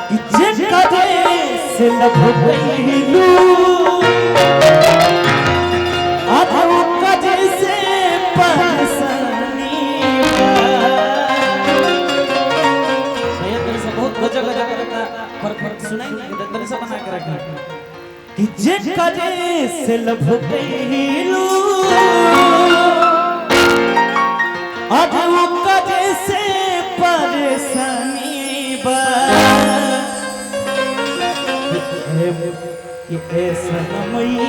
कि जेकरे से लभ गइलू आधो कजे से पहसनी भैया तेरे से बहुत गजब फर्क सुनाई तेरे से बना के रखा कि जेकरे से लभ गइलू आधो कजे से परेशानी बा कि ऐसा नमई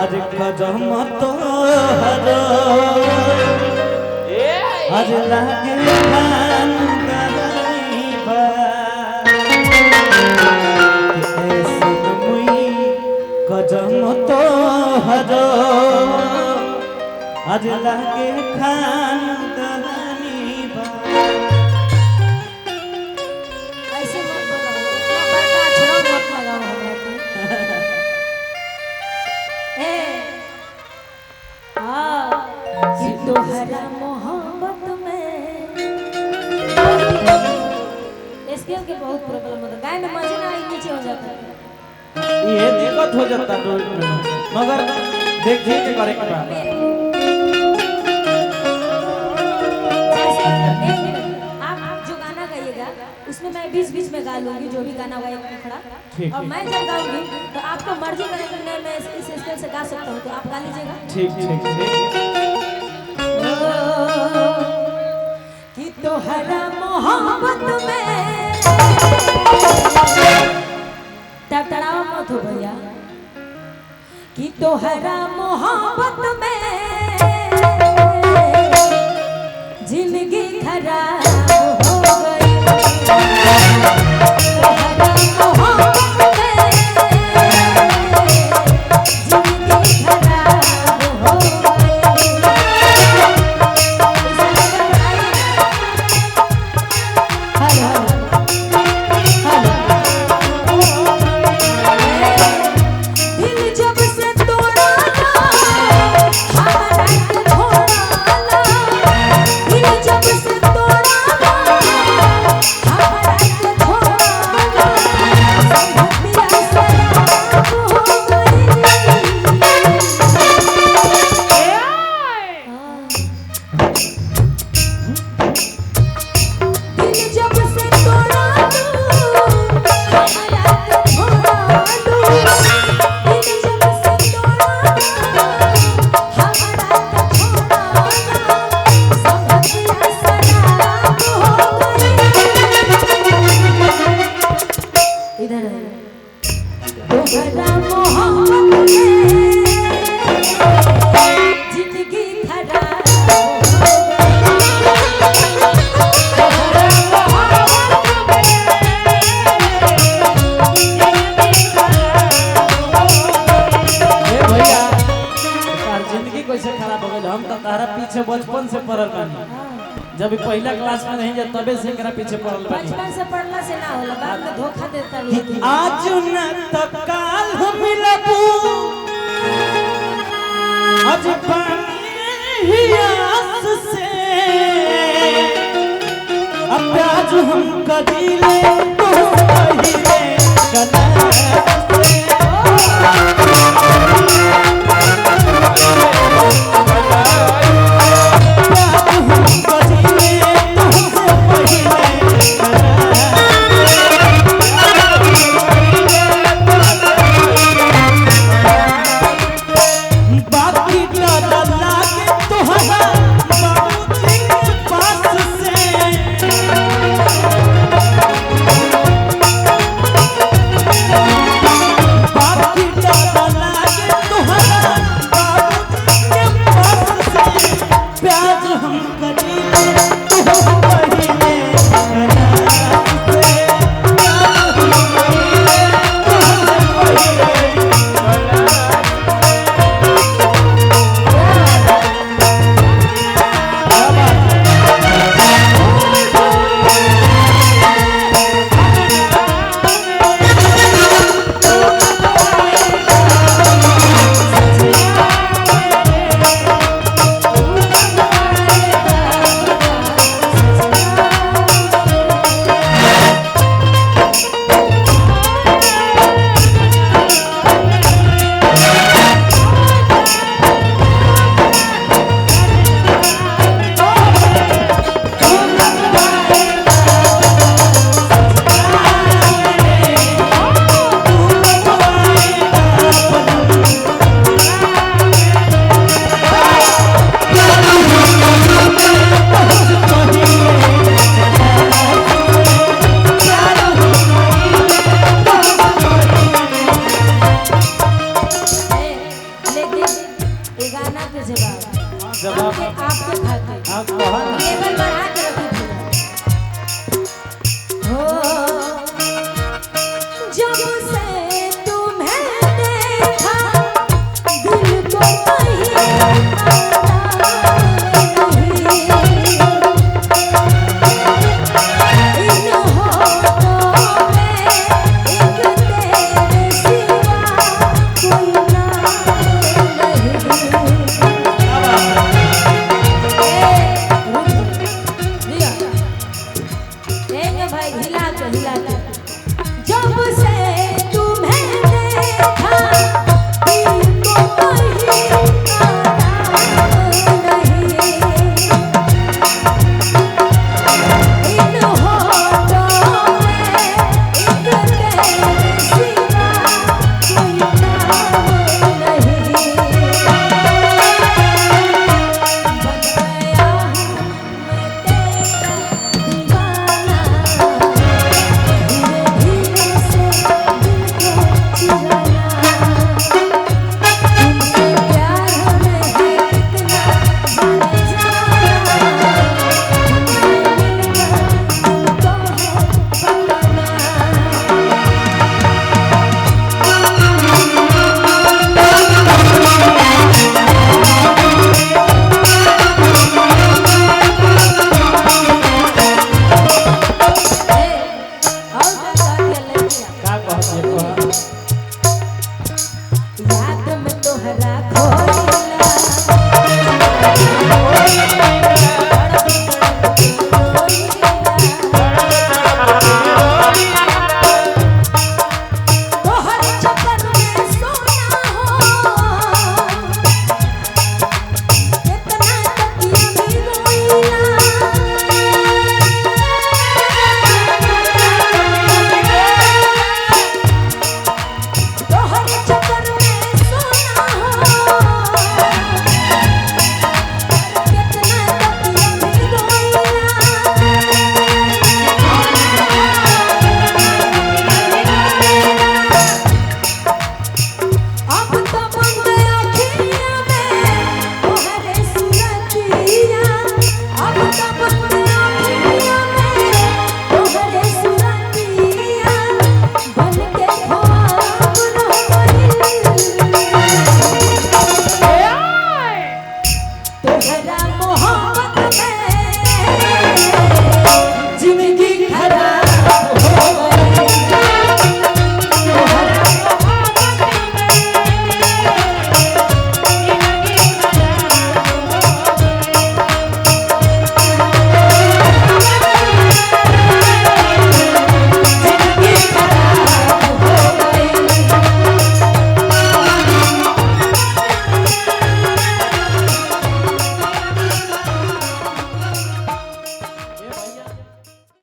अरे कदम तो हरो अरे लागे खान गईबा कि ऐसा नमई कदम तो हरो अरे लागे खान गईबा। ऐसे मत बोलो ना बड़का अक्षरों मत लगाओ हमरा के कि तोहरा मोहब्बत में इसके बहुत प्रॉब्लम होता है गाय में मजे ना आई नीचे हो जाता है ये दिक्कत हो जाता है मगर देखिए के करे के बाद आप जो गाना गाइएगा उसमें मैं बीच में गा लूंगी जो भी गाना गाएगा खड़ा और मैं जब गाऊंगी तो आपको मर्जी करेगा नहीं मैं इस स्केल से गा सकता हूँ तो आप गा लीजिएगा। ठीक कि तोहरा मोहब्बत में तड़तड़ाओ मत हो भैया कि तोहरा मोहब्बत में जिंदगी खराब हो गई तोहरा मोहब्बत में जिंदगी खराब हो गई। दिल जब से तोड़ा ना हमारा के छोड़ा ना दिल जब से तोड़ा ना हमारा के छोड़ा ना संभलिया शराब हो गई दिल जब से तोड़ा हमारा के छोड़ा दिल जब से तोड़ा हमारा के छोड़ा संभलिया शराब हो गई। इधर तोहरा मोहब्बत में जिंदगी खराब हो गई तोहरा मोहब्बत में ए भैया तार जिंदगी कैसे खराब हो गई हम तो तारा पीछे बचपन से पड़ल बानी जब पहला क्लास में नहीं जा तबे से एकरा पीछे पड़ल बानी बचपन से पढ़ला से ना होला बाद में धोखा देता कि लोग आज न तब काल हम मिलबू आज पानी ही आस से अब आज हम कदिले